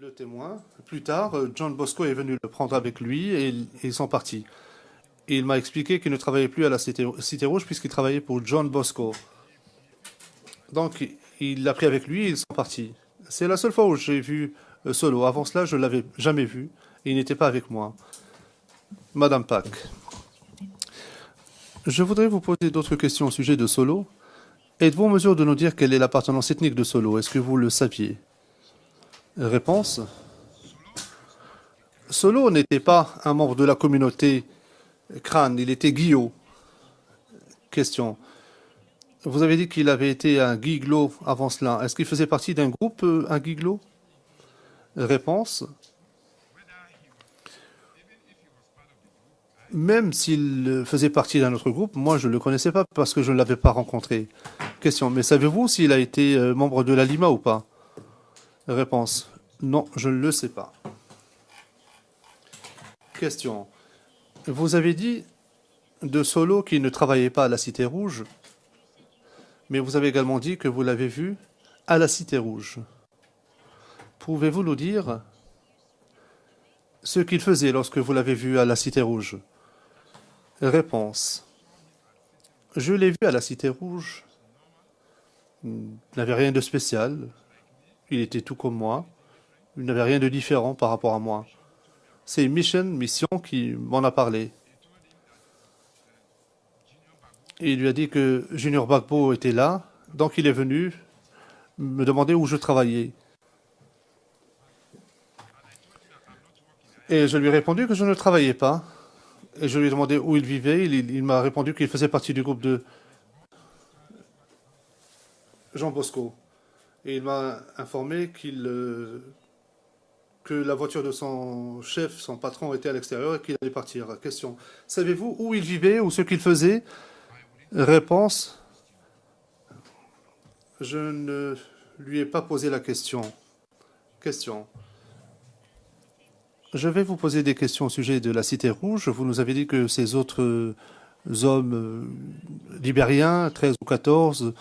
Le témoin. Plus tard, John Bosco est venu le prendre avec lui et ils sont partis. Et il m'a expliqué qu'il ne travaillait plus à la Cité Rouge puisqu'il travaillait pour John Bosco. Donc, il l'a pris avec lui et ils sont partis. C'est la seule fois où j'ai vu Solo. Avant cela, je ne l'avais jamais vu et il n'était pas avec moi. Madame Pack. Je voudrais vous poser d'autres questions au sujet de Solo. Êtes-vous en mesure de nous dire quelle est l'appartenance ethnique de Solo? Est-ce que vous le saviez? Réponse. Solo n'était pas un membre de la communauté Crâne, il était Guillot. Question. Vous avez dit qu'il avait été un Guiglo avant cela. Est-ce qu'il faisait partie d'un groupe, un Guiglo? Réponse. Même s'il faisait partie d'un autre groupe, moi je ne le connaissais pas parce que je ne l'avais pas rencontré. Question. Mais savez-vous s'il a été membre de la Lima ou pas? Réponse. Non, je ne le sais pas. Question. Vous avez dit de Solo qu'il ne travaillait pas à la Cité Rouge, mais vous avez également dit que vous l'avez vu à la Cité Rouge. Pouvez-vous nous dire ce qu'il faisait lorsque vous l'avez vu à la Cité Rouge? Réponse. Je l'ai vu à la Cité Rouge. Il n'avait rien de spécial. Il était tout comme moi. Il n'avait rien de différent par rapport à moi. C'est Mission qui m'en a parlé. Et il lui a dit que Junior Bagbo était là, donc il est venu me demander où je travaillais. Et je lui ai répondu que je ne travaillais pas. Et je lui ai demandé où il vivait. Il m'a répondu qu'il faisait partie du groupe de Jean Bosco. Et il m'a informé que la voiture de son chef, son patron, était à l'extérieur et qu'il allait partir. Question. Savez-vous où il vivait ou ce qu'il faisait? Réponse. Je ne lui ai pas posé la question. Question. Je vais vous poser des questions au sujet de la Cité Rouge. Vous nous avez dit que ces autres hommes libériens, 13 ou 14,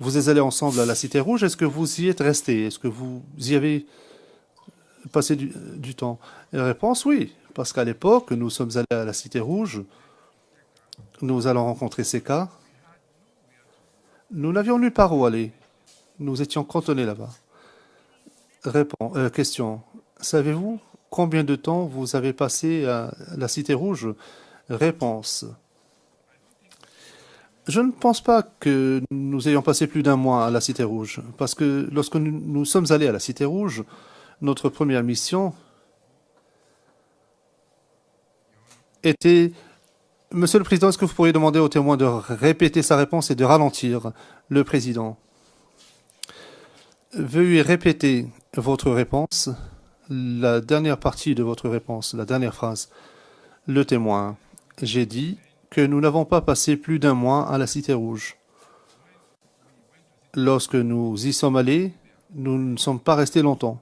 vous êtes allés ensemble à la Cité Rouge. Est-ce que vous y êtes restés? Est-ce que vous y avez passé du temps? Et réponse, oui. Parce qu'à l'époque, nous sommes allés à la Cité Rouge. Nous allons rencontrer ces cas. Nous n'avions nulle part où aller. Nous étions cantonnés là-bas. Question. Savez-vous combien de temps vous avez passé à la Cité Rouge? Réponse. Je ne pense pas que nous ayons passé plus d'un mois à la Cité Rouge, parce que lorsque nous sommes allés à la Cité Rouge, notre première mission était... Monsieur le Président, est-ce que vous pourriez demander au témoin de répéter sa réponse et de ralentir? Le Président. Veuillez répéter votre réponse, la dernière partie de votre réponse, la dernière phrase. Le témoin. J'ai dit que nous n'avons pas passé plus d'un mois à la Cité Rouge. Lorsque nous y sommes allés, nous ne sommes pas restés longtemps.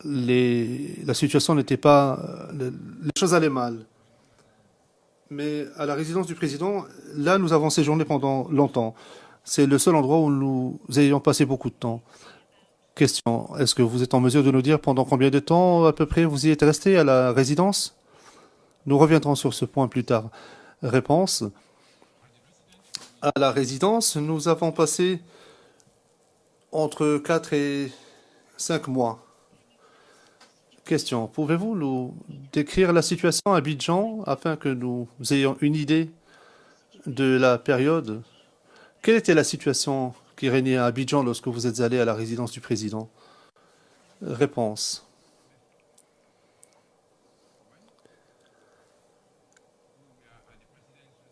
La situation n'était pas... les choses allaient mal. Mais à la résidence du président, là, nous avons séjourné pendant longtemps. C'est le seul endroit où nous ayons passé beaucoup de temps. Question. Est-ce que vous êtes en mesure de nous dire pendant combien de temps, à peu près, vous y êtes resté à la résidence? Nous reviendrons sur ce point plus tard. Réponse. À la résidence, nous avons passé entre 4 et 5 mois. Question. Pouvez-vous nous décrire la situation à Abidjan afin que nous ayons une idée de la période? Quelle était la situation qui régnait à Abidjan lorsque vous êtes allé à la résidence du président? Réponse.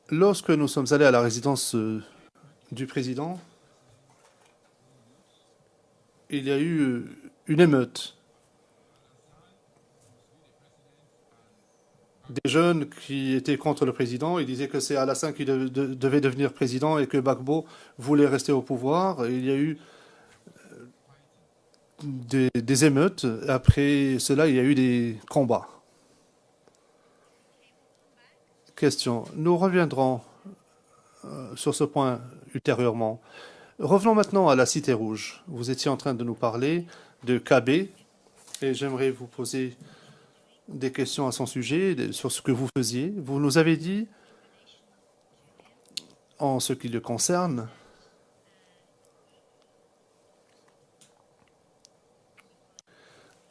Lorsque nous sommes allés à la résidence du président, il y a eu une émeute. Des jeunes qui étaient contre le président, ils disaient que c'est Alassane qui devait devenir président et que Gbagbo voulait rester au pouvoir. Et il y a eu des émeutes. Après cela, il y a eu des combats. Question. Nous reviendrons sur ce point ultérieurement. Revenons maintenant à la Cité Rouge. Vous étiez en train de nous parler de KB et j'aimerais vous poser des questions à son sujet, sur ce que vous faisiez. Vous nous avez dit, en ce qui le concerne,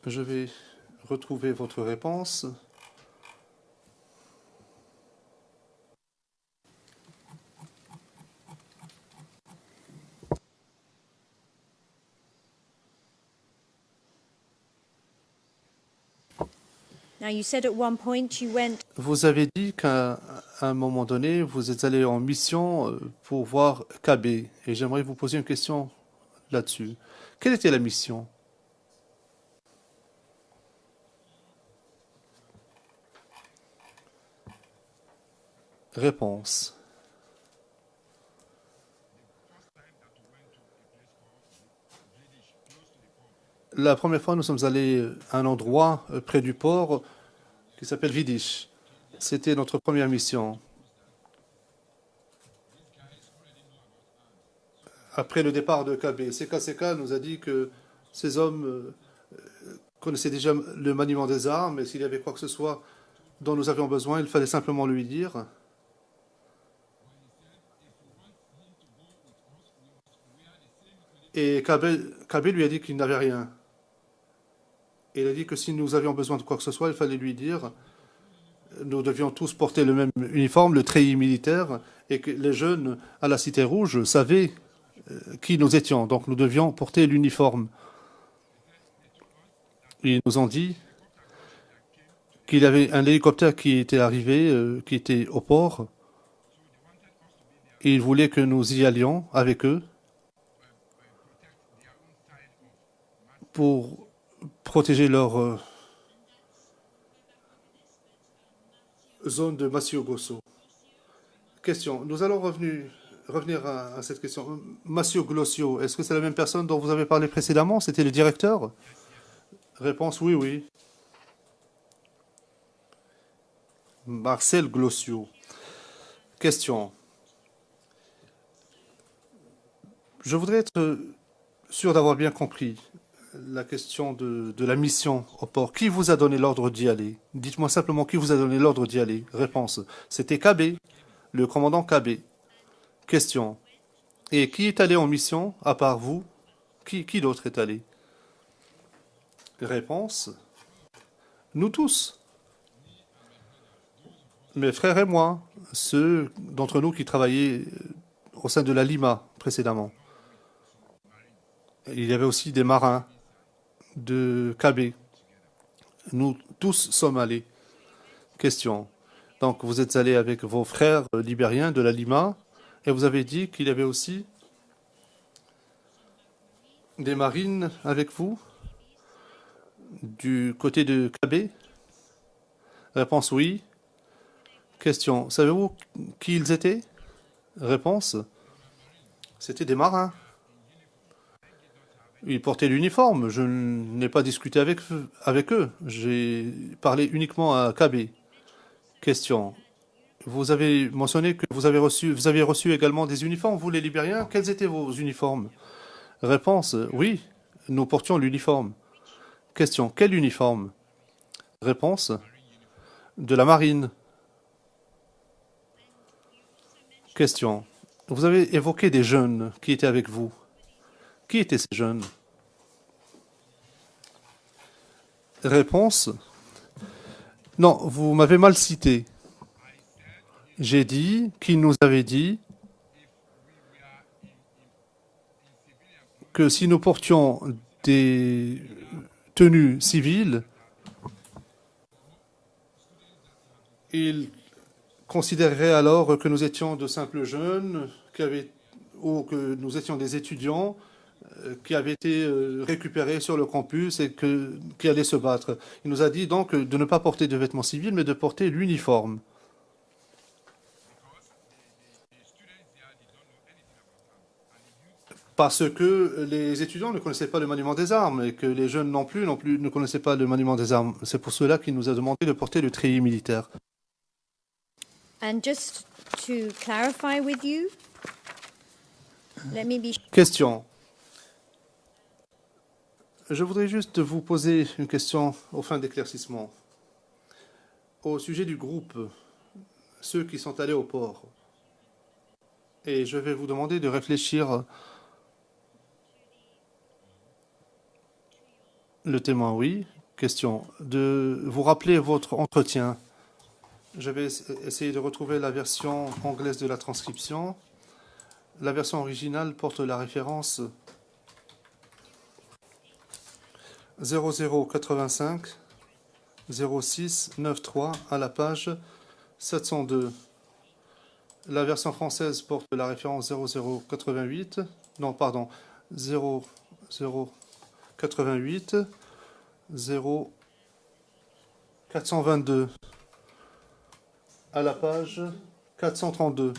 je vais retrouver votre réponse. Now, you said at one point you went. Vous avez dit qu'à un moment donné, vous êtes allé en mission pour voir KB. Et j'aimerais vous poser une question là-dessus. Quelle était la mission? Réponse. La première fois, nous sommes allés à un endroit près du port qui s'appelle Vidic. C'était notre première mission. Après le départ de KB, CKCK nous a dit que ces hommes connaissaient déjà le maniement des armes et s'il y avait quoi que ce soit dont nous avions besoin, il fallait simplement lui dire. Et KB lui a dit qu'il n'avait rien. Et il a dit que si nous avions besoin de quoi que ce soit, il fallait lui dire. Nous devions tous porter le même uniforme, le treillis militaire, et que les jeunes à la Cité Rouge savaient qui nous étions. Donc nous devions porter l'uniforme. Ils nous ont dit qu'il y avait un hélicoptère qui était arrivé, qui était au port. Et ils voulaient que nous y allions avec eux pour protéger leur zone de Massio Grosso. Question. Nous allons revenir à cette question. Massio Glossio, est-ce que c'est la même personne dont vous avez parlé précédemment? C'était le directeur? Réponse oui, oui. Marcel Glossio. Question. Je voudrais être sûr d'avoir bien compris la question de la mission au port. Qui vous a donné l'ordre d'y aller? Dites-moi simplement qui vous a donné l'ordre d'y aller. Réponse. C'était KB, le commandant KB. Question. Et qui est allé en mission à part vous? Qui d'autre est allé? Réponse. Nous tous. Mes frères et moi. Ceux d'entre nous qui travaillaient au sein de la Lima précédemment. Il y avait aussi des marins de KB. Nous tous sommes allés. Question. Donc vous êtes allés avec vos frères libériens de la Lima et vous avez dit qu'il y avait aussi des marines avec vous du côté de KB? Réponse oui. Question. Savez-vous qui ils étaient? Réponse. C'était des marins. Ils portaient l'uniforme. Je n'ai pas discuté avec eux. J'ai parlé uniquement à KB. Question. Vous avez mentionné que vous aviez reçu également des uniformes, vous les Libériens. Quels étaient vos uniformes? Réponse. Oui, nous portions l'uniforme. Question. Quel uniforme? Réponse. De la marine. Question. Vous avez évoqué des jeunes qui étaient avec vous. Qui étaient ces jeunes? Réponse. Non, vous m'avez mal cité. J'ai dit qu'il nous avait dit que si nous portions des tenues civiles, il considérerait alors que nous étions de simples jeunes ou que nous étions des étudiants qui avaient été récupérés sur le campus et qui allaient se battre. Il nous a dit donc de ne pas porter de vêtements civils, mais de porter l'uniforme. Parce que les étudiants ne connaissaient pas le maniement des armes et que les jeunes non plus ne connaissaient pas le maniement des armes. C'est pour cela qu'il nous a demandé de porter le treillis militaire. And just to clarify with you, let me be. Question. Je voudrais juste vous poser une question aux fins d'éclaircissement. Au sujet du groupe, ceux qui sont allés au port, et je vais vous demander de réfléchir. Le témoin, oui. Question. De vous rappeler votre entretien. Je vais essayer de retrouver la version anglaise de la transcription. La version originale porte la référence 0085 06 93 à la page 702. La version française porte la référence 0088. Non, pardon. 0088 0422 à la page 432.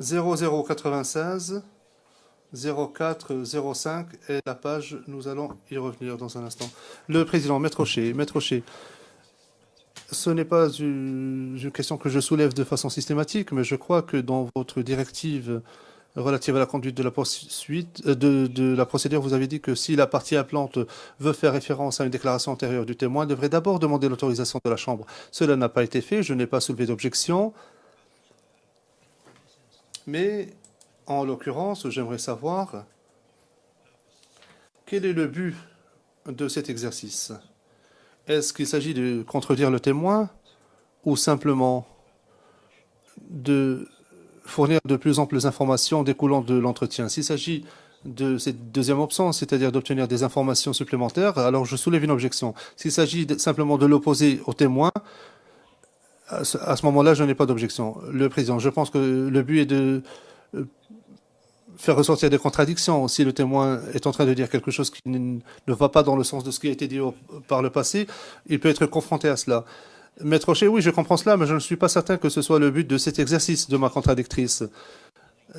0096 0405 est la page, nous allons y revenir dans un instant. Le président, Maître Rocher, ce n'est pas une question que je soulève de façon systématique, mais je crois que dans votre directive relative à la conduite de la poursuite, de la procédure, vous avez dit que si la partie appelante veut faire référence à une déclaration antérieure du témoin, elle devrait d'abord demander l'autorisation de la Chambre. Cela n'a pas été fait, je n'ai pas soulevé d'objection. Mais, en l'occurrence, j'aimerais savoir quel est le but de cet exercice. Est-ce qu'il s'agit de contredire le témoin ou simplement de fournir de plus amples informations découlant de l'entretien? S'il s'agit de cette deuxième option, c'est-à-dire d'obtenir des informations supplémentaires, alors je soulève une objection. S'il s'agit simplement de l'opposer au témoin, à ce moment-là, je n'ai pas d'objection. Le président, je pense que le but est de faire ressortir des contradictions. Si le témoin est en train de dire quelque chose qui ne va pas dans le sens de ce qui a été dit par le passé, il peut être confronté à cela. Maître Rocher, oui, je comprends cela, mais je ne suis pas certain que ce soit le but de cet exercice de ma contradictrice.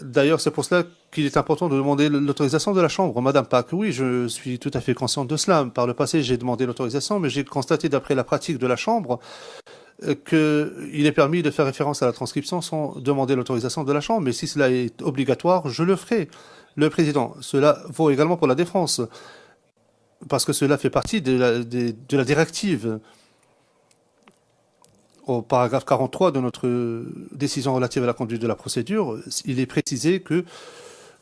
D'ailleurs, c'est pour cela qu'il est important de demander l'autorisation de la Chambre. Madame Pack, oui, je suis tout à fait consciente de cela. Par le passé, j'ai demandé l'autorisation, mais j'ai constaté d'après la pratique de la Chambre qu'il est permis de faire référence à la transcription sans demander l'autorisation de la Chambre. Mais si cela est obligatoire, je le ferai. Le président, cela vaut également pour la défense, parce que cela fait partie de la directive. Au paragraphe 43 de notre décision relative à la conduite de la procédure, il est précisé que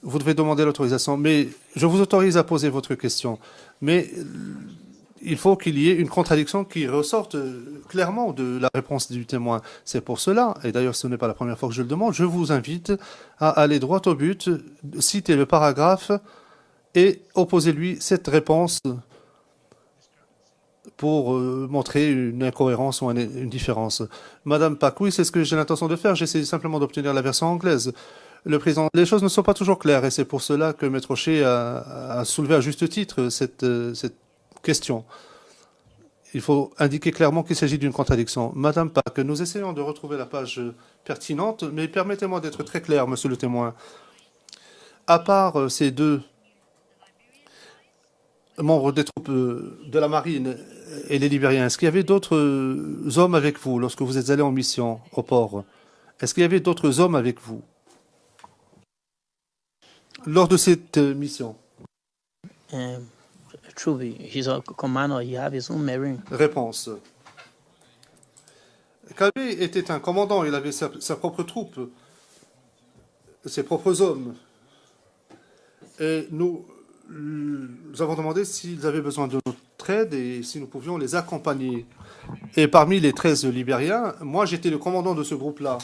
vous devez demander l'autorisation. Mais je vous autorise à poser votre question. Mais il faut qu'il y ait une contradiction qui ressorte clairement de la réponse du témoin. C'est pour cela, et d'ailleurs ce n'est pas la première fois que je le demande, je vous invite à aller droit au but, citer le paragraphe et opposer-lui cette réponse pour montrer une incohérence ou une différence. Madame Pack, oui, c'est ce que j'ai l'intention de faire. J'essaie simplement d'obtenir la version anglaise. Le président, les choses ne sont pas toujours claires et c'est pour cela que Maître Rocher a soulevé à juste titre cette question. Il faut indiquer clairement qu'il s'agit d'une contradiction. Madame Pack, nous essayons de retrouver la page pertinente, mais permettez-moi d'être très clair, monsieur le témoin. À part ces deux membres des troupes de la marine et les Libériens, est-ce qu'il y avait d'autres hommes avec vous lorsque vous êtes allé en mission au port? Est-ce qu'il y avait d'autres hommes avec vous lors de cette mission? True, he's a commander. He have his own marine. Réponse. Kabé était un commandant, il avait sa propre troupe, ses propres hommes. Et nous avons demandé s'ils avaient besoin de notre aide et si nous pouvions les accompagner. Et parmi les 13 Libériens, moi j'étais le commandant de ce groupe-là.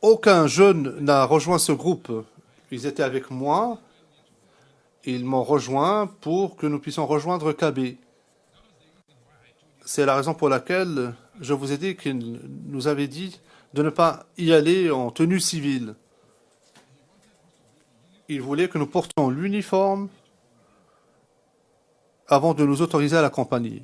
Aucun jeune n'a rejoint ce groupe. Ils étaient avec moi. Ils m'ont rejoint pour que nous puissions rejoindre Kabé. C'est la raison pour laquelle je vous ai dit qu'il nous avait dit de ne pas y aller en tenue civile. Il voulait que nous portions l'uniforme avant de nous autoriser à l'accompagner.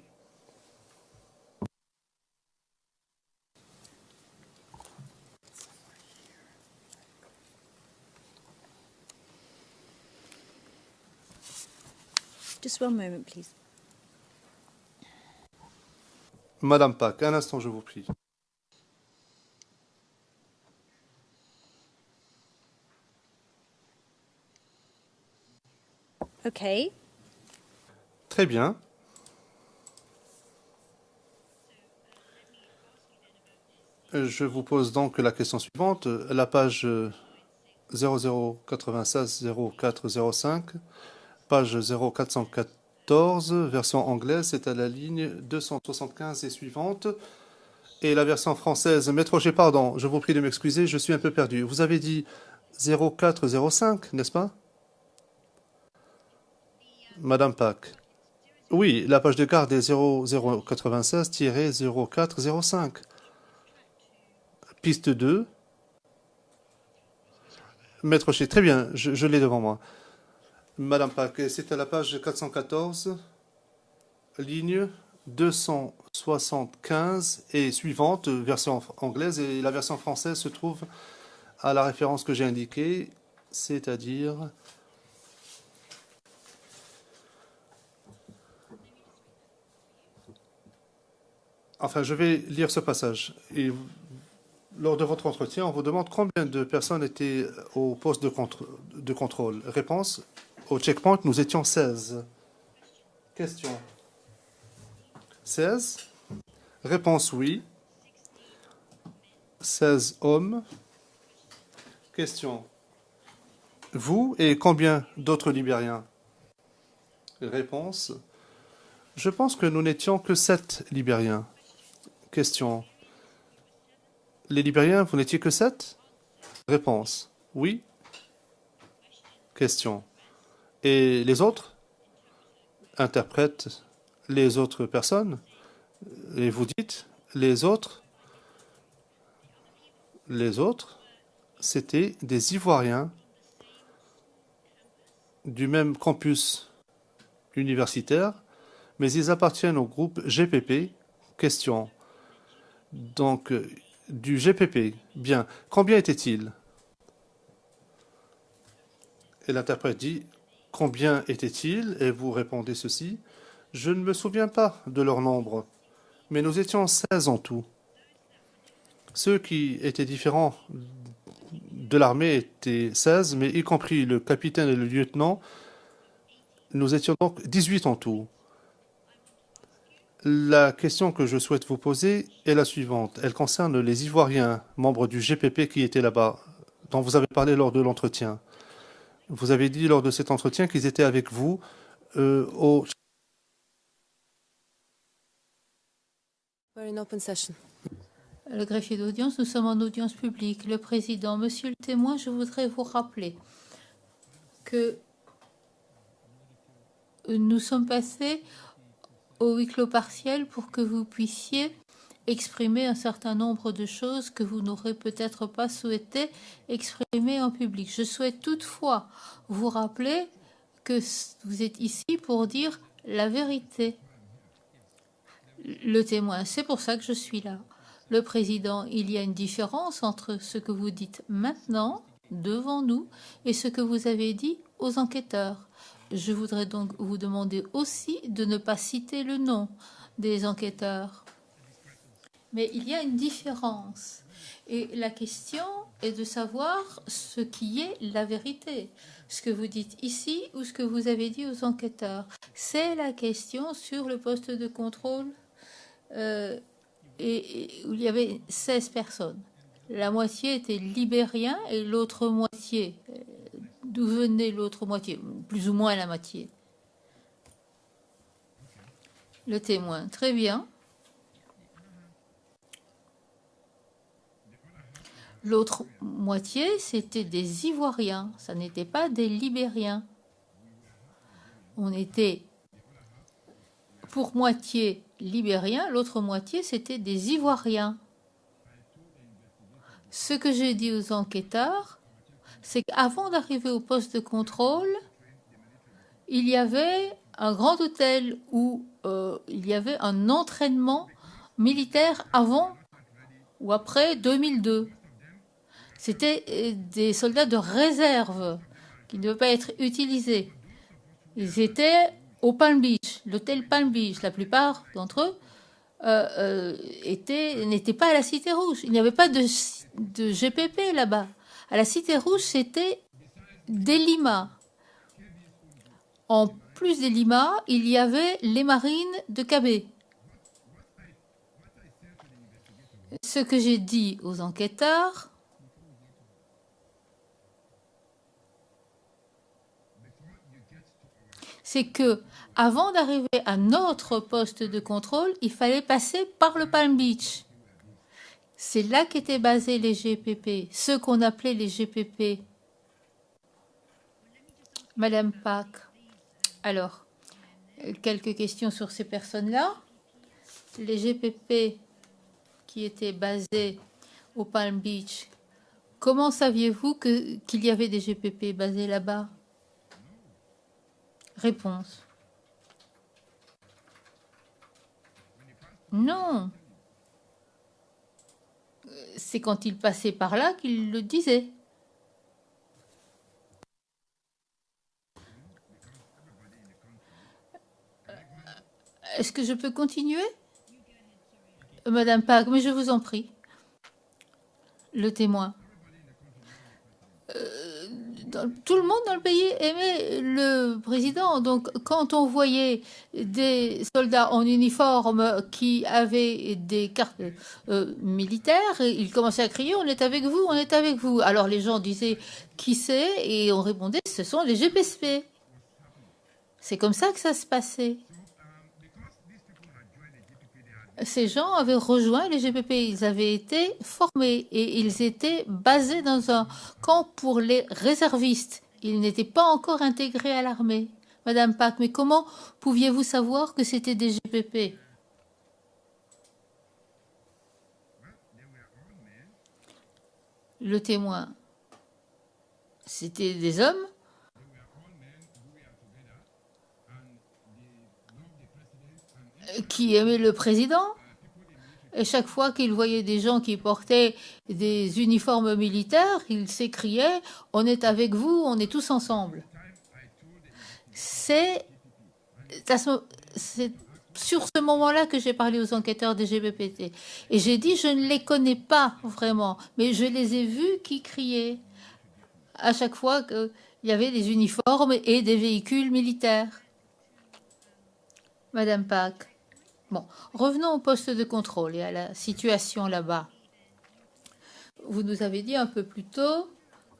Just one moment, please. Madame Pack, un instant, je vous prie. Okay. Très bien. Je vous pose donc la question suivante. La page 0096 0405, page 0414, version anglaise, c'est à la ligne 275 et suivante. Et la version française, Maître Roger, pardon, je vous prie de m'excuser, je suis un peu perdu. Vous avez dit 0405, n'est-ce pas? Madame Pack. Oui, la page de garde est 0096-0405. Piste 2. Maître Rocher, très bien, je l'ai devant moi. Madame Pack, c'est à la page 414, ligne 275 et suivante, version anglaise, et la version française se trouve à la référence que j'ai indiquée, c'est-à-dire... Enfin, je vais lire ce passage. Et lors de votre entretien, on vous demande combien de personnes étaient au poste de contrôle. Réponse, au checkpoint, nous étions 16. Question. 16. Réponse, oui. 16 hommes. Question. Vous et combien d'autres Libériens? Réponse. Je pense que nous n'étions que 7 Libériens. Question. Les Libériens, vous n'étiez que 7? Réponse. Oui. Question. Et les autres? Interprète. Les autres personnes? Et vous dites, les autres? Les autres, c'était des Ivoiriens du même campus universitaire, mais ils appartiennent au groupe GPP. Question. Donc, du GPP. Bien. Combien étaient-ils? Et l'interprète dit, combien étaient-ils? Et vous répondez ceci. Je ne me souviens pas de leur nombre, mais nous étions 16 en tout. Ceux qui étaient différents de l'armée étaient 16, mais y compris le capitaine et le lieutenant, nous étions donc 18 en tout. La question que je souhaite vous poser est la suivante. Elle concerne les Ivoiriens, membres du GPP qui étaient là-bas, dont vous avez parlé lors de l'entretien. Vous avez dit lors de cet entretien qu'ils étaient avec vous au... We're in open session. Le greffier d'audience, nous sommes en audience publique. Le président, monsieur le témoin, je voudrais vous rappeler que nous sommes passés au huis clos partiel pour que vous puissiez exprimer un certain nombre de choses que vous n'aurez peut-être pas souhaité exprimer en public. Je souhaite toutefois vous rappeler que vous êtes ici pour dire la vérité. Le témoin, c'est pour ça que je suis là. Le président, il y a une différence entre ce que vous dites maintenant, devant nous, et ce que vous avez dit aux enquêteurs. Je voudrais donc vous demander aussi de ne pas citer le nom des enquêteurs. Mais il y a une différence. Et la question est de savoir ce qui est la vérité. Ce que vous dites ici ou ce que vous avez dit aux enquêteurs. C'est la question sur le poste de contrôle et où il y avait 16 personnes. La moitié était libérien et l'autre moitié, d'où venait l'autre moitié? Plus ou moins la moitié. Le témoin, très bien. L'autre moitié, c'était des Ivoiriens, ça n'était pas des Libériens. On était pour moitié libériens, l'autre moitié, c'était des Ivoiriens. Ce que j'ai dit aux enquêteurs, c'est qu'avant d'arriver au poste de contrôle, il y avait un grand hôtel où il y avait un entraînement militaire avant ou après 2002. C'était des soldats de réserve qui ne devaient pas être utilisés. Ils étaient au Palm Beach, l'hôtel Palm Beach. La plupart d'entre eux n'étaient pas à la Cité Rouge. Il n'y avait pas de GPP là-bas. À la Cité Rouge, c'était des Lima. En plus des Lima, il y avait les marines de Cabé. Ce que j'ai dit aux enquêteurs, c'est que avant d'arriver à notre poste de contrôle, il fallait passer par le Palm Beach. C'est là qu'étaient basés les GPP, ceux qu'on appelait les GPP. Madame Pack. Alors, quelques questions sur ces personnes-là. Les GPP qui étaient basés au Palm Beach, comment saviez-vous qu'il y avait des GPP basés là-bas? Réponse. Non. C'est quand il passait par là qu'il le disait. Est-ce que je peux continuer? Madame Pack, mais je vous en prie. Le témoin. Tout le monde dans le pays aimait le président. Donc, quand on voyait des soldats en uniforme qui avaient des cartes militaires, ils commençaient à crier « On est avec vous, on est avec vous ». Alors, les gens disaient « Qui c'est ?» Et on répondait « Ce sont les GPSP ». C'est comme ça que ça se passait. Ces gens avaient rejoint les GPP, ils avaient été formés et ils étaient basés dans un camp pour les réservistes. Ils n'étaient pas encore intégrés à l'armée. Madame Pack, mais comment pouviez-vous savoir que c'était des GPP? Le témoin, c'était des hommes qui aimait le président, et chaque fois qu'il voyait des gens qui portaient des uniformes militaires, il s'écriait « On est avec vous, on est tous ensemble ». C'est sur ce moment-là que j'ai parlé aux enquêteurs des GBPT. Et j'ai dit « Je ne les connais pas vraiment, mais je les ai vus qui criaient à chaque fois qu'il y avait des uniformes et des véhicules militaires ». Madame Pack. Bon, revenons au poste de contrôle et à la situation là-bas. Vous nous avez dit un peu plus tôt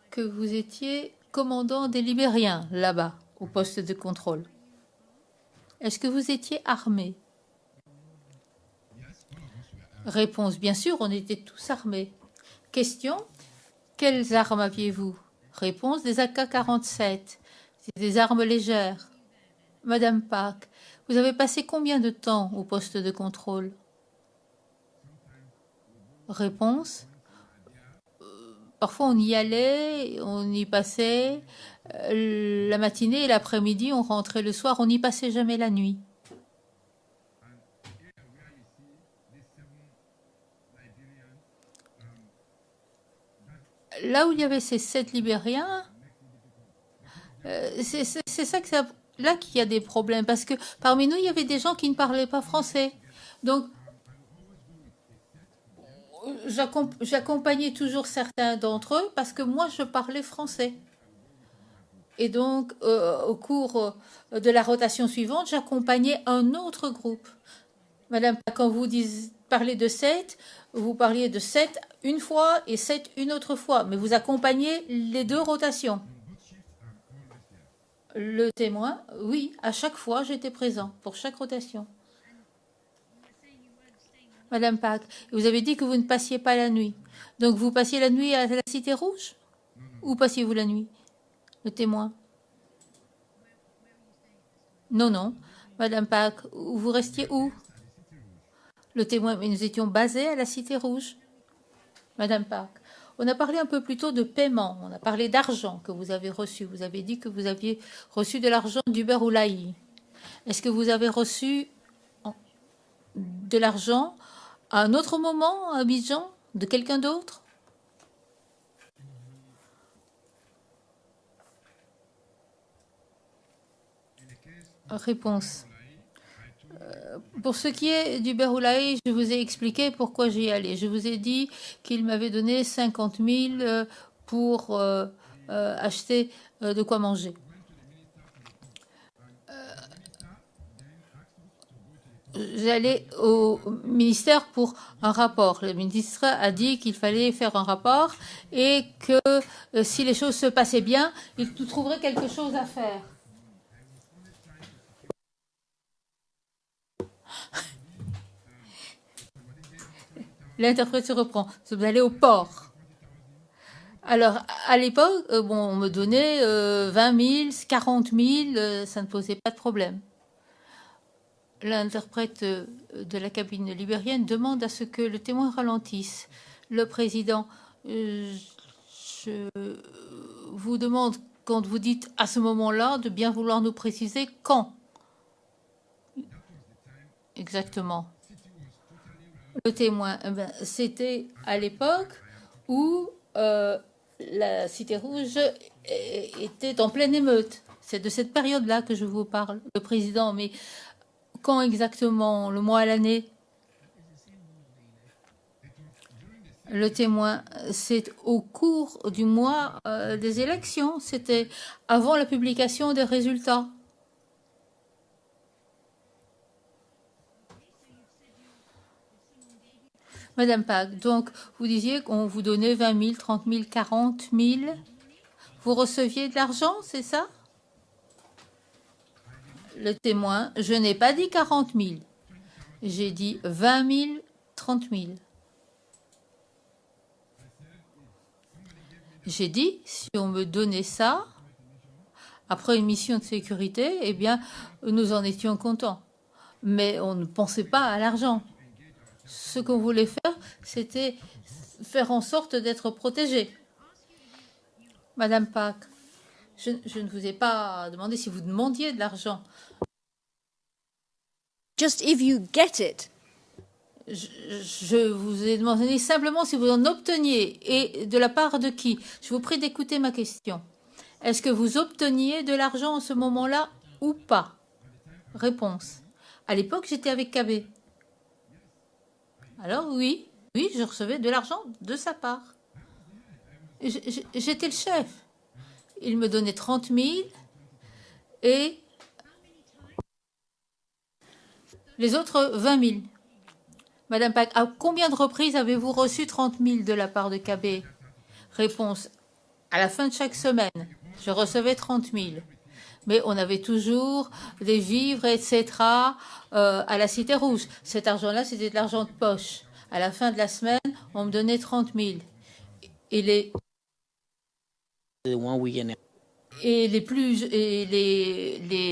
que vous étiez commandant des Libériens là-bas, au poste de contrôle. Est-ce que vous étiez armé? Réponse, bien sûr, on était tous armés. Question, quelles armes aviez-vous? Réponse, des AK-47, c'est des armes légères. Madame Pack, vous avez passé combien de temps au poste de contrôle? Réponse. Parfois on y allait, on y passait la matinée et l'après-midi, on rentrait le soir, on n'y passait jamais la nuit. Là où il y avait ces 7 Libériens, c'est ça que ça... Là qu'il y a des problèmes, parce que parmi nous, il y avait des gens qui ne parlaient pas français. Donc, j'accompagnais toujours certains d'entre eux parce que moi, je parlais français. Et donc, au cours de la rotation suivante, j'accompagnais un autre groupe. Madame, quand vous parlez de 7, vous parliez de 7 une fois et 7 une autre fois, mais vous accompagnez les deux rotations. Le témoin, oui, à chaque fois, j'étais présent pour chaque rotation. Madame Pack, vous avez dit que vous ne passiez pas la nuit. Donc, vous passiez la nuit à la Cité Rouge? Où passiez-vous la nuit? Le témoin. Non, non. Madame Pack, vous restiez où? Le témoin, mais nous étions basés à la Cité Rouge. Madame Pack, on a parlé un peu plus tôt de paiement, on a parlé d'argent que vous avez reçu. Vous avez dit que vous aviez reçu de l'argent d'Hubert Oulaï. Est-ce que vous avez reçu de l'argent à un autre moment à Abidjan, de quelqu'un d'autre? Réponse. Pour ce qui est d'Hubert Oulaï, je vous ai expliqué pourquoi j'y allais. Je vous ai dit qu'il m'avait donné 50 000 pour acheter de quoi manger. j'allais au ministère pour un rapport. Le ministre a dit qu'il fallait faire un rapport et que si les choses se passaient bien, il trouverait quelque chose à faire. L'interprète se reprend. Vous allez au port. Alors, à l'époque, on me donnait 20 000, 40 000, ça ne posait pas de problème. L'interprète de la cabine libérienne demande à ce que le témoin ralentisse. Le président, je vous demande, quand vous dites à ce moment-là, de bien vouloir nous préciser quand exactement. Le témoin, c'était à l'époque où la Cité Rouge était en pleine émeute. C'est de cette période-là que je vous parle. Le président, mais quand exactement? Le mois, l'année? Le témoin, c'est au cours du mois des élections. C'était avant la publication des résultats. Madame Pack, donc vous disiez qu'on vous donnait 20 000, 30 000, 40 000. Vous receviez de l'argent, c'est ça? Le témoin, je n'ai pas dit 40 000. J'ai dit 20 000, 30 000. J'ai dit, si on me donnait ça, après une mission de sécurité, eh bien, nous en étions contents. Mais on ne pensait pas à l'argent. Ce qu'on voulait faire, c'était faire en sorte d'être protégé. Madame Pack, je ne vous ai pas demandé si vous demandiez de l'argent. Just if you get it. Je vous ai demandé simplement si vous en obteniez et de la part de qui. Je vous prie d'écouter ma question. Est-ce que vous obteniez de l'argent à ce moment-là ou pas? Réponse. À l'époque, j'étais avec KB. Alors oui, je recevais de l'argent de sa part. J'étais le chef. Il me donnait 30 000 et les autres 20 000. Madame Pack, à combien de reprises avez-vous reçu 30 000 de la part de KB? Réponse, à la fin de chaque semaine, je recevais 30 000. Mais on avait toujours des vivres, etc. À la Cité Rouge. Cet argent-là, c'était de l'argent de poche. À la fin de la semaine, on me donnait 30 000. Et les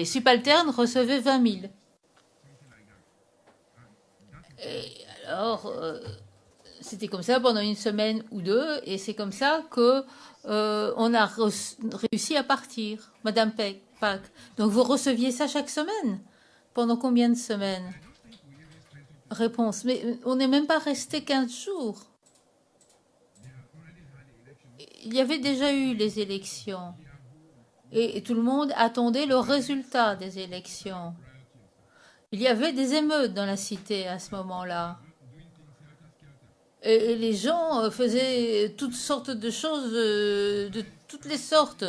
subalternes recevaient 20 000. Et alors, c'était comme ça pendant une semaine ou deux, et c'est comme ça que on a réussi à partir, Madame Pack. Donc vous receviez ça chaque semaine? Pendant combien de semaines? Réponse, mais on n'est même pas resté 15 jours. Il y avait déjà eu les élections. Et tout le monde attendait le résultat des élections. Il y avait des émeutes dans la cité à ce moment-là. Et les gens faisaient toutes sortes de choses, de toutes les sortes.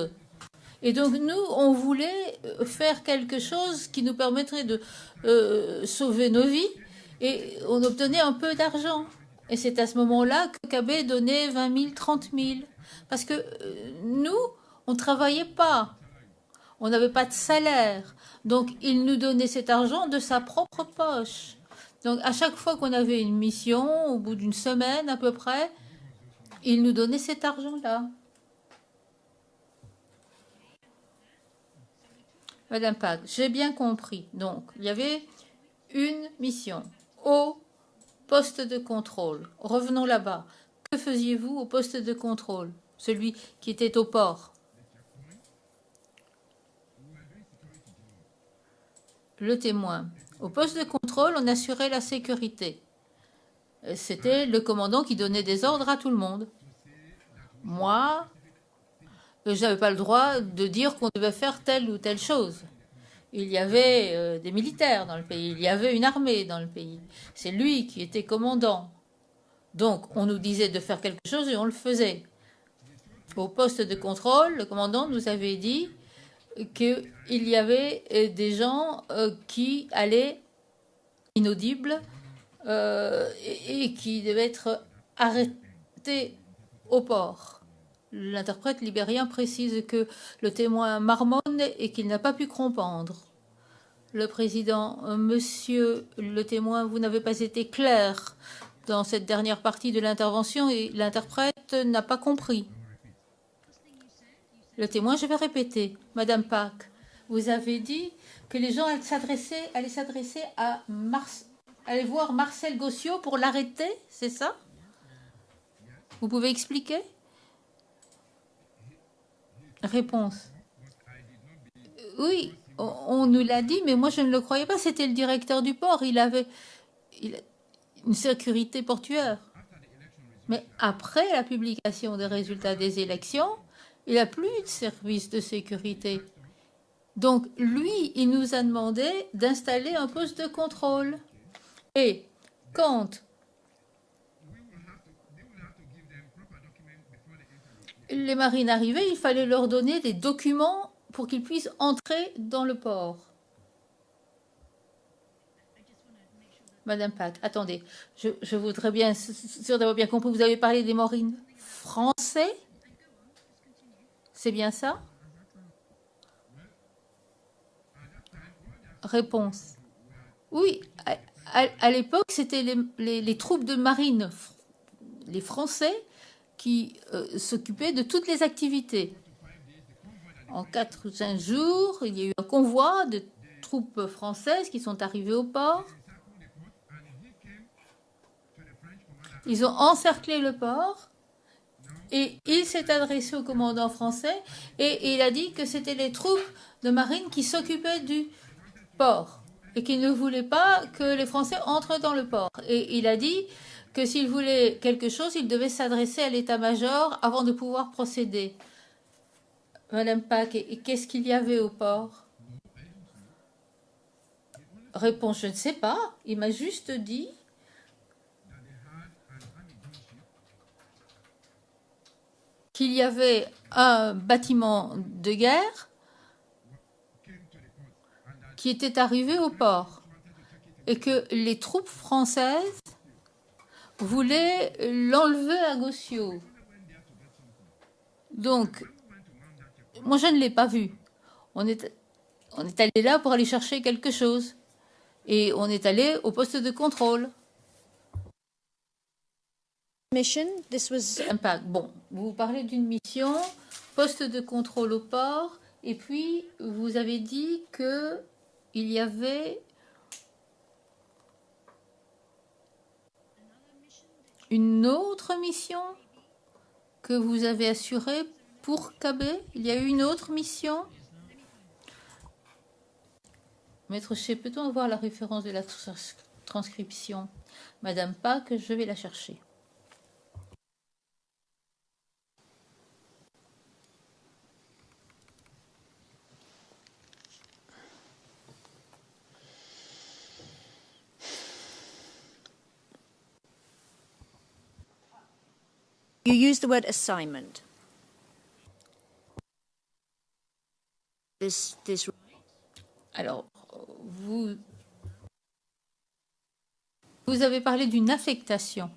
Et donc nous, on voulait faire quelque chose qui nous permettrait de sauver nos vies. Et on obtenait un peu d'argent. Et c'est à ce moment-là que KB donnait 20 000, 30 000. Parce que nous, on ne travaillait pas. On n'avait pas de salaire. Donc, il nous donnait cet argent de sa propre poche. Donc, à chaque fois qu'on avait une mission, au bout d'une semaine à peu près, il nous donnait cet argent-là. Madame Pack, j'ai bien compris. Donc, il y avait une mission au poste de contrôle. Revenons là-bas. Que faisiez-vous au poste de contrôle? Celui qui était au port. Le témoin. Au poste de contrôle, on assurait la sécurité. C'était le commandant qui donnait des ordres à tout le monde. Moi, je n'avais pas le droit de dire qu'on devait faire telle ou telle chose. Il y avait des militaires dans le pays, il y avait une armée dans le pays. C'est lui qui était commandant. Donc, on nous disait de faire quelque chose et on le faisait. Au poste de contrôle, le commandant nous avait dit qu'il y avait des gens qui allaient inaudible et qui devait être arrêté au port. L'interprète libérien précise que le témoin marmonne et qu'il n'a pas pu comprendre. Le président, monsieur le témoin, vous n'avez pas été clair dans cette dernière partie de l'intervention et l'interprète n'a pas compris. Le témoin, je vais répéter. Madame Pack, vous avez dit que les gens allaient s'adresser à aller voir Marcel Gossiot pour l'arrêter, c'est ça? Vous pouvez expliquer? Réponse. Oui, on nous l'a dit, mais moi je ne le croyais pas. C'était le directeur du port. Il a une sécurité portuaire. Mais après la publication des résultats des élections, il n'a plus de service de sécurité. Donc, lui, il nous a demandé d'installer un poste de contrôle. Et quand les marines arrivaient, il fallait leur donner des documents pour qu'ils puissent entrer dans le port. Madame Pack, attendez, je voudrais bien, sûr d'avoir bien compris, vous avez parlé des marines français? C'est bien ça? Réponse. Oui, à l'époque, c'était les troupes de marine, les Français, qui s'occupaient de toutes les activités. En 4 ou 5 jours, il y a eu un convoi de troupes françaises qui sont arrivées au port. Ils ont encerclé le port et il s'est adressé au commandant français et il a dit que c'était les troupes de marine qui s'occupaient du port et qu'il ne voulait pas que les Français entrent dans le port. Et il a dit que s'il voulait quelque chose, il devait s'adresser à l'état-major avant de pouvoir procéder. Madame Pack, et qu'est-ce qu'il y avait au port? Réponse, je ne sais pas. Il m'a juste dit qu'il y avait un bâtiment de guerre qui était arrivé au port et que les troupes françaises voulaient l'enlever à Gossiot. Donc, moi, je ne l'ai pas vu. On est allé là pour aller chercher quelque chose. Et on est allé au poste de contrôle. Mission, this was... Impact. Bon, vous parlez d'une mission, poste de contrôle au port, et puis vous avez dit que il y avait une autre mission que vous avez assurée pour KB. Il y a eu une autre mission. Maître Ché, peut-on avoir la référence de la transcription? Madame Pack, je vais la chercher. You use the word assignment. This Alors, vous avez parlé d'une affectation.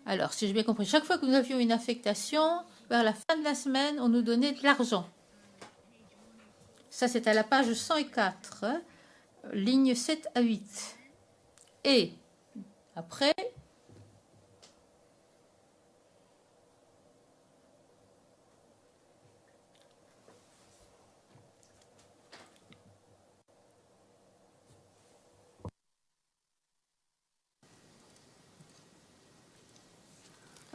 Alors, si j'ai bien compris, chaque fois que nous avions une affectation, vers la fin de la semaine, on nous donnait de l'argent. Ça, c'est à la page 104, lignes 7 à 8. Et après,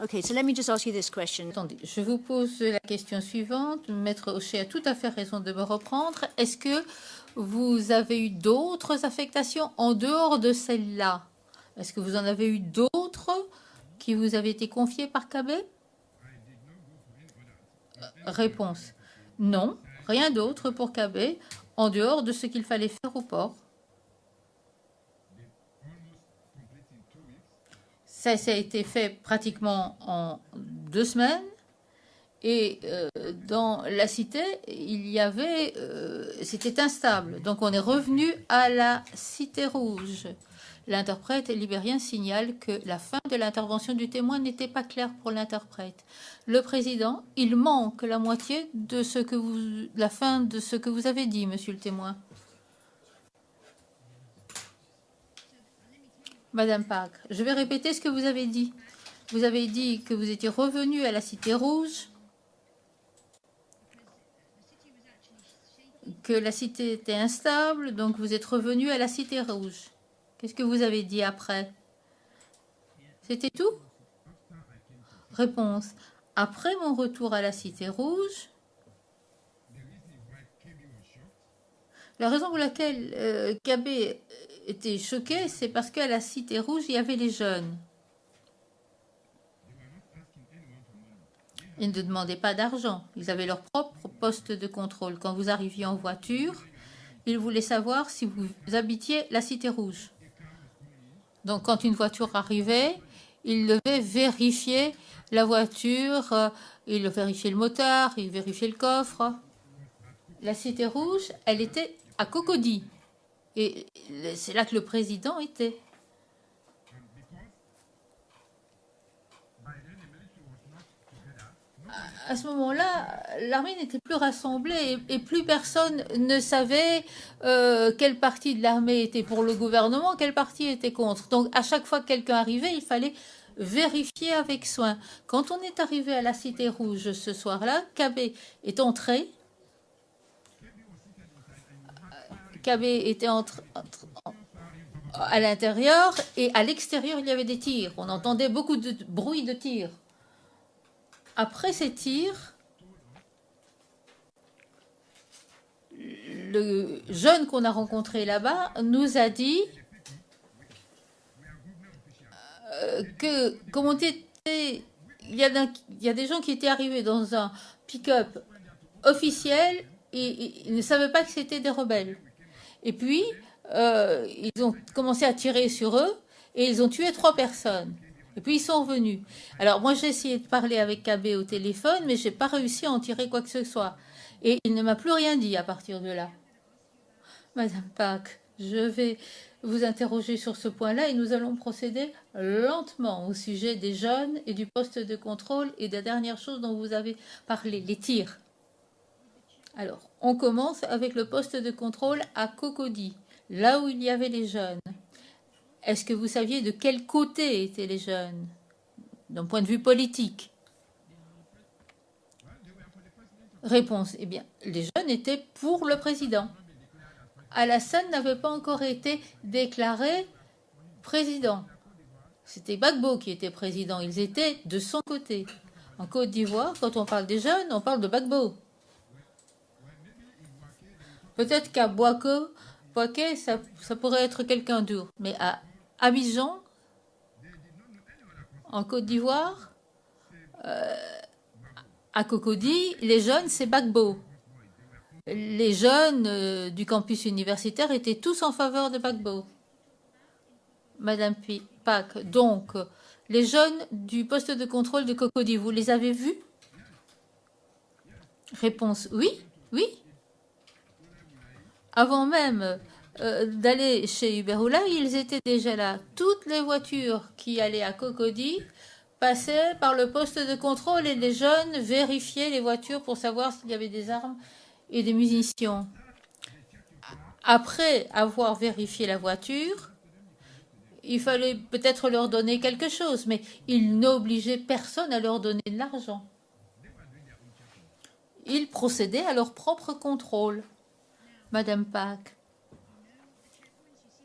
okay, so let me just ask you this question. attendez, je vous pose la question suivante. Maître Hochet a tout à fait raison de me reprendre. Est-ce que vous avez eu d'autres affectations en dehors de celle-là? Est-ce que vous en avez eu d'autres qui vous avaient été confiées par KB? Réponse. Non, rien d'autre pour KB en dehors de ce qu'il fallait faire au port. Ça a été fait pratiquement en 2 semaines Et dans la cité, il y avait, c'était instable. Donc on est revenu à la cité rouge. L'interprète libérien signale que la fin de l'intervention du témoin n'était pas claire pour l'interprète. Le président, il manque la moitié de ce que la fin de ce que vous avez dit, monsieur le témoin. Madame Park, je vais répéter ce que vous avez dit. Vous avez dit que vous étiez revenu à la cité rouge, que la cité était instable, donc vous êtes revenu à la cité rouge. Qu'est-ce que vous avez dit après? C'était tout? Réponse. Après mon retour à la cité rouge, la raison pour laquelle Kabé était choqué, c'est parce qu'à la cité rouge, il y avait les jeunes. Ils ne demandaient pas d'argent. Ils avaient leur propre poste de contrôle. Quand vous arriviez en voiture, ils voulaient savoir si vous habitiez la cité rouge. Donc, quand une voiture arrivait, ils devaient vérifier la voiture, ils vérifiaient le moteur, ils vérifiaient le coffre. La cité rouge, elle était à Cocody. Et c'est là que le président était. À ce moment-là, l'armée n'était plus rassemblée et plus personne ne savait quelle partie de l'armée était pour le gouvernement, quelle partie était contre. Donc, à chaque fois que quelqu'un arrivait, il fallait vérifier avec soin. Quand on est arrivé à la Cité Rouge ce soir-là, Kabé est entré. Kabé était à l'intérieur et à l'extérieur, il y avait des tirs. On entendait beaucoup de bruit de tirs. Après ces tirs, le jeune qu'on a rencontré là-bas nous a dit que, comme on était, il y a des gens qui étaient arrivés dans un pick-up officiel et ils ne savaient pas que c'était des rebelles. Et puis, ils ont commencé à tirer sur eux et ils ont tué 3 personnes. Et puis, ils sont revenus. Alors, moi, j'ai essayé de parler avec Kabé au téléphone, mais je n'ai pas réussi à en tirer quoi que ce soit. Et il ne m'a plus rien dit à partir de là. Madame Pack, je vais vous interroger sur ce point-là et nous allons procéder lentement au sujet des jeunes et du poste de contrôle et de la dernière chose dont vous avez parlé, les tirs. Alors, on commence avec le poste de contrôle à Cocody, là où il y avait les jeunes. Est-ce que vous saviez de quel côté étaient les jeunes, d'un point de vue politique? Réponse. Eh bien, les jeunes étaient pour le président. Alassane n'avait pas encore été déclaré président. C'était Gbagbo qui était président. Ils étaient de son côté. En Côte d'Ivoire, quand on parle des jeunes, on parle de Gbagbo. Peut-être qu'à Boaké, ça pourrait être quelqu'un d'autre. Mais à Abidjan, en Côte d'Ivoire, à Cocody, les jeunes, c'est Gbagbo. Les jeunes du campus universitaire étaient tous en faveur de Gbagbo. Madame Pack, donc, les jeunes du poste de contrôle de Cocody, vous les avez vus? Réponse, oui, oui. Avant même d'aller chez Uberoula, ils étaient déjà là. Toutes les voitures qui allaient à Cocody passaient par le poste de contrôle et les jeunes vérifiaient les voitures pour savoir s'il y avait des armes et des munitions. Après avoir vérifié la voiture, il fallait peut-être leur donner quelque chose, mais ils n'obligeaient personne à leur donner de l'argent. Ils procédaient à leur propre contrôle. Madame Pack.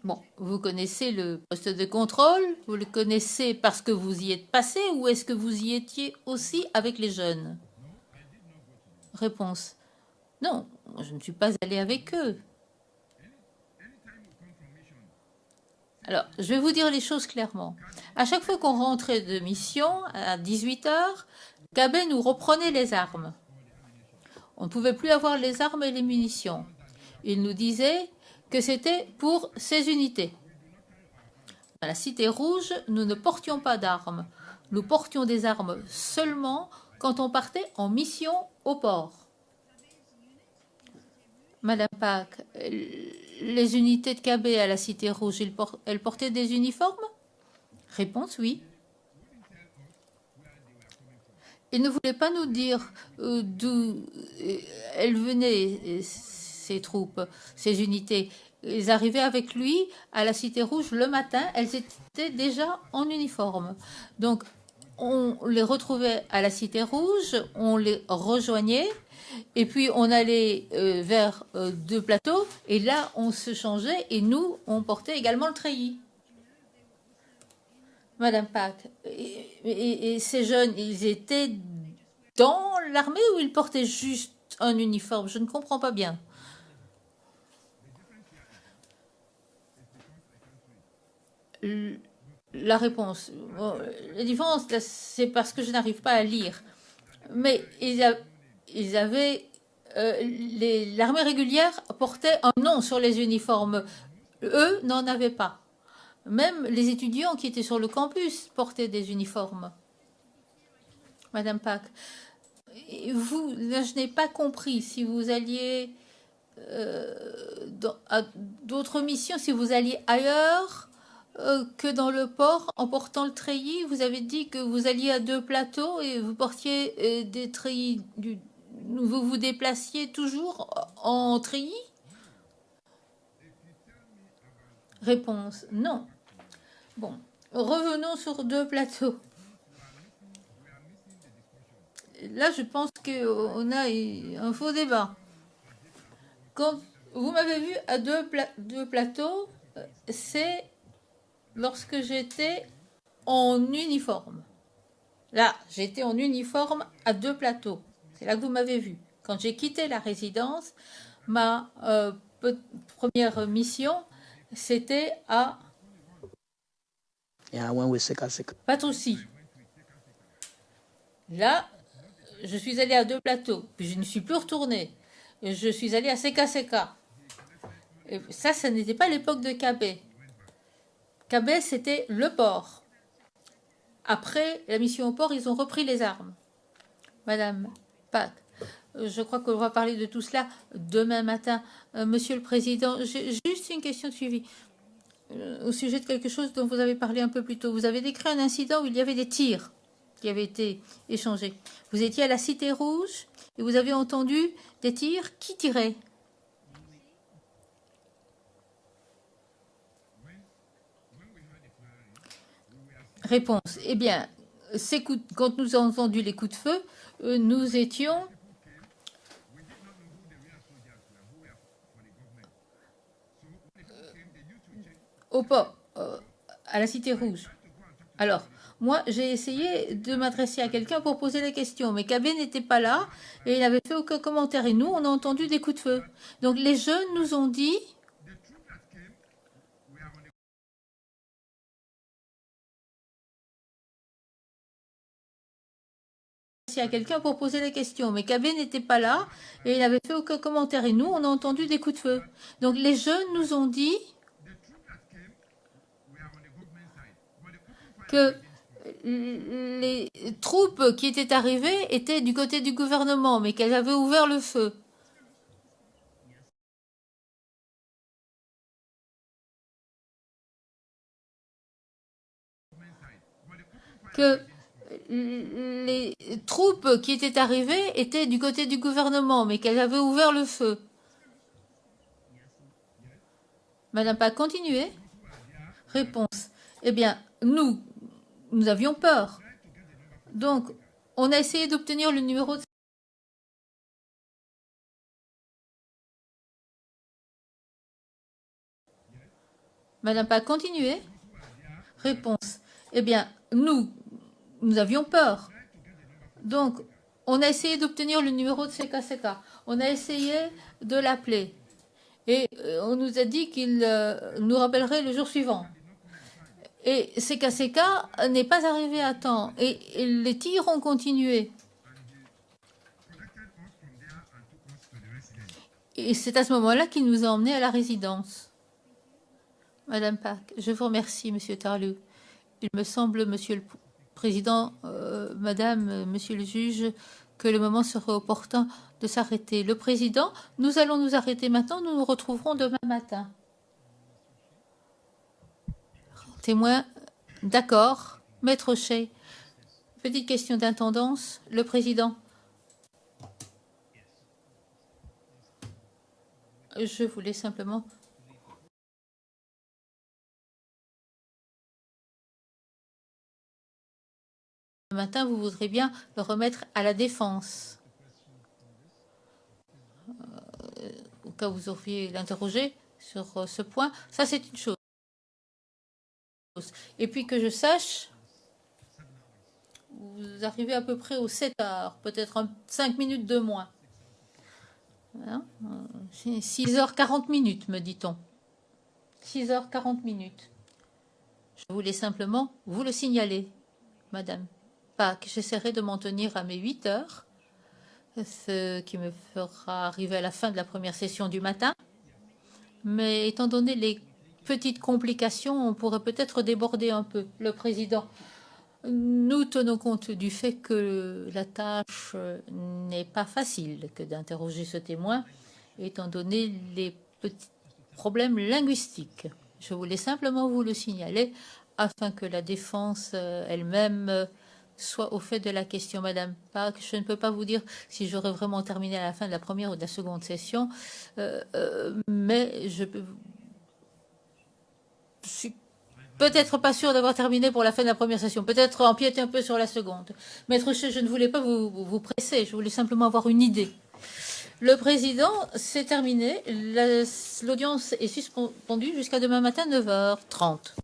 Bon, vous connaissez le poste de contrôle? Vous le connaissez parce que vous y êtes passé ou est-ce que vous y étiez aussi avec les jeunes? Réponse. Non, je ne suis pas allée avec eux. Alors, je vais vous dire les choses clairement. À chaque fois qu'on rentrait de mission, à 18h, Kabé nous reprenait les armes. On ne pouvait plus avoir les armes et les munitions. Il nous disait que c'était pour ces unités. Dans la Cité Rouge, nous ne portions pas d'armes. Nous portions des armes seulement quand on partait en mission au port. Madame Pack, les unités de KB à la Cité Rouge, elles portaient des uniformes? Réponse oui. Ils ne voulaient pas nous dire d'où elles venaient, ces troupes, ces unités. Ils arrivaient avec lui à la Cité Rouge le matin, elles étaient déjà en uniforme. Donc, on les retrouvait à la Cité Rouge, on les rejoignait, et puis on allait vers deux plateaux, et là, on se changeait, et nous, on portait également le treillis. Madame Pack, et ces jeunes, ils étaient dans l'armée ou ils portaient juste un uniforme? Je ne comprends pas bien. La réponse, bon, la différence, c'est parce que je n'arrive pas à lire. Mais ils avaient... l'armée régulière portait un nom sur les uniformes. Eux n'en avaient pas. Même les étudiants qui étaient sur le campus portaient des uniformes. Madame Pack, vous, là, je n'ai pas compris si vous alliez à d'autres missions, si vous alliez ailleurs que dans le port en portant le treillis. Vous avez dit que vous alliez à deux plateaux et vous portiez des treillis. Vous vous déplaciez toujours en treillis? Réponse non. Bon, revenons sur deux plateaux. Là, je pense qu'on a un faux débat. Quand vous m'avez vu à deux plateaux, c'est lorsque j'étais en uniforme. Là, j'étais en uniforme à deux plateaux. C'est là que vous m'avez vu. Quand j'ai quitté la résidence, ma première mission, c'était à Patroussi. Là, je suis allée à deux plateaux, puis je ne suis plus retournée. Je suis allée à Seka. Et ça n'était pas l'époque de KB. KB, c'était le port. Après la mission au port, ils ont repris les armes. Madame Pack, je crois qu'on va parler de tout cela demain matin. Monsieur le Président, j'ai juste une question de suivi. Au sujet de quelque chose dont vous avez parlé un peu plus tôt. Vous avez décrit un incident où il y avait des tirs qui avaient été échangés. Vous étiez à la Cité Rouge et vous avez entendu des tirs. Qui tirait? Réponse. Eh bien, quand nous avons entendu les coups de feu, nous étions au port, à la Cité Rouge. Alors, moi, j'ai essayé de m'adresser à quelqu'un pour poser la question, mais KB n'était pas là et il n'avait fait aucun commentaire. Et nous, on a entendu des coups de feu. Donc, les jeunes nous ont dit... à quelqu'un pour poser la question, mais KB n'était pas là et il n'avait fait aucun commentaire. Et nous, on a entendu des coups de feu. Donc, les jeunes nous ont dit que les troupes qui étaient arrivées étaient du côté du gouvernement, mais qu'elles avaient ouvert le feu. Que les troupes qui étaient arrivées étaient du côté du gouvernement, mais qu'elles avaient ouvert le feu. Madame Pack, continuez. Réponse. Eh bien, nous avions peur. Donc, on a essayé d'obtenir le numéro de... Madame Pack, continuez. Réponse. Eh bien, nous avions peur. Donc, on a essayé d'obtenir le numéro de Seka. On a essayé de l'appeler. Et on nous a dit qu'il nous rappellerait le jour suivant. Et Seka n'est pas arrivé à temps. Et les tirs ont continué. Et c'est à ce moment-là qu'il nous a emmenés à la résidence. Madame Pack, je vous remercie, Monsieur Tarlou. Il me semble, Monsieur Président, Madame, Monsieur le juge, que le moment serait opportun de s'arrêter. Le Président, nous allons nous arrêter maintenant, nous nous retrouverons demain matin. Témoin, d'accord. Maître Shea, petite question d'intendance. Le Président. Je voulais simplement... Le matin, vous voudrez bien le remettre à la défense. Au cas où vous auriez l'interroger sur ce point. Ça, c'est une chose. Et puis que je sache, vous arrivez à peu près aux 7 heures, peut-être 5 minutes de moins. Hein, 6h40 minutes, me dit-on. 6h40 minutes. Je voulais simplement vous le signaler, Madame Pack. J'essaierai de m'en tenir à mes 8 heures, ce qui me fera arriver à la fin de la première session du matin. Mais étant donné les petites complications, on pourrait peut-être déborder un peu. Le Président, nous tenons compte du fait que la tâche n'est pas facile que d'interroger ce témoin, étant donné les petits problèmes linguistiques. Je voulais simplement vous le signaler afin que la défense elle-même soit au fait de la question. Madame Pack, je ne peux pas vous dire si j'aurai vraiment terminé à la fin de la première ou de la seconde session, mais je suis peut-être pas sûr d'avoir terminé pour la fin de la première session, peut-être empiéter un peu sur la seconde. Maître Shea, je ne voulais pas vous presser, je voulais simplement avoir une idée. Le Président, c'est terminé. L'audience est suspendue jusqu'à demain matin, 9h30.